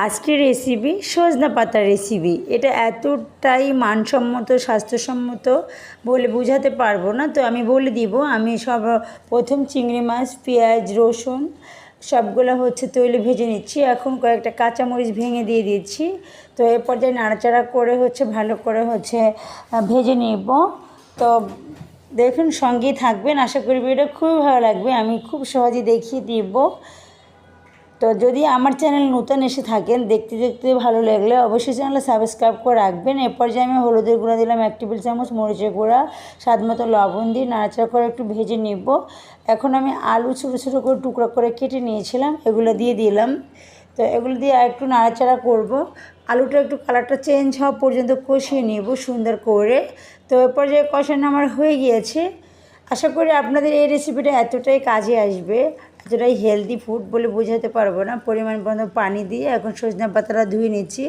আজকের রেসিপি সজনা পাতার রেসিপি। এটা এতটাই মানসম্মত স্বাস্থ্যসম্মত বলে বোঝাতে পারবো না, তো আমি বলে দিব। আমি প্রথম চিংড়ি মাছ, পেঁয়াজ, রসুন সবগুলো তৈলে ভেজে নিচ্ছি। এখন কয়েকটা কাঁচামরিচ ভেঙে দিয়ে দিচ্ছি। তো এ পর্যায়ে নাড়াচাড়া করে ভালো করে ভেজে নেব। তো দেখুন, সঙ্গেই থাকবেন, আশা করি ভিডিওটা খুবই ভালো লাগবে। আমি খুব সহজে দেখিয়ে দিব। তো যদি আমার চ্যানেল নতুন এসে থাকেন, দেখতে দেখতে ভালো লাগলে অবশ্যই চ্যানেলটা সাবস্ক্রাইব করে রাখবেন। এরপর যে আমি হলুদের গুঁড়া দিলাম 1 টেবিল চামচ, মরিচের গুঁড়া, স্বাদ মতো লবণ দিয়ে নাড়াচাড়া করে একটু ভেজে নেব। এখন আমি আলু ছোটো ছোটো করে টুকরা করে কেটে নিয়েছিলাম, এগুলো দিয়ে দিলাম। তো এগুলো দিয়ে আর একটু নাড়াচাড়া করব। আলুটা একটু কালারটা চেঞ্জ হওয়া পর্যন্ত কষিয়ে নেব সুন্দর করে। তো এরপর যে কষানো আমার হয়ে গিয়েছে। আশা করি আপনাদের এই রেসিপিটা এতটাই কাজে আসবে, এতটাই হেলদি ফুড বলে বোঝাতে পারবো না। পরিমাণ মতো পানি দিয়ে এখন সজনা পাতাটা ধুয়ে নিচ্ছি।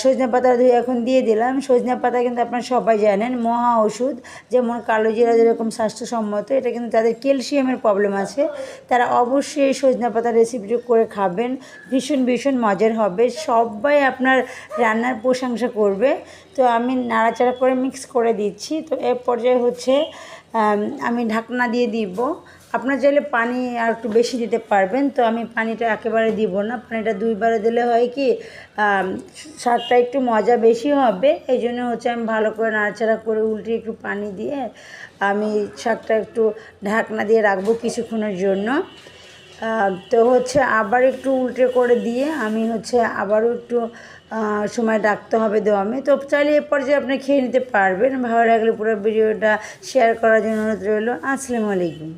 সজনা পাতা ধুয়ে এখন দিয়ে দিলাম। সজনা পাতা কিন্তু আপনারা সবাই জানেন মহা ওষুধ। যেমন কালো জিরা যেরকম স্বাস্থ্যসম্মত, এটা কিন্তু যাদের ক্যালসিয়ামের প্রবলেম আছে তারা অবশ্যই এই সজনা পাতার রেসিপিটি করে খাবেন। ভীষণ ভীষণ মজার হবে, সবাই আপনার রান্নার প্রশংসা করবে। তো আমি নাড়াচাড়া করে মিক্স করে দিচ্ছি। তো এর পর্যায়ে আমি ঢাকনা দিয়ে দিব। আপনার চাইলে পানি আর একটু বেশি দিতে পারবেন। তো আমি পানিটা একেবারে দিব না, পানিটা 2 বারে দিলে হয় কি স্বাদটা একটু মজা বেশি হবে। এই জন্য আমি ভালো করে নাড়াচাড়া করে উল্টে একটু পানি দিয়ে আমি শাকটা একটু ঢাকনা দিয়ে রাখবো কিছুক্ষণের জন্য। তো আবার একটু উল্টে করে দিয়ে আমি আবারও একটু সময় রাখতে হবে দমে। তো চাইলে এ পর্যায়ে আপনি খেয়ে নিতে পারবেন। ভালো লাগলে পুরো ভিডিওটা শেয়ার করার জন্য অনুরোধ রইল। আসসালামু আলাইকুম।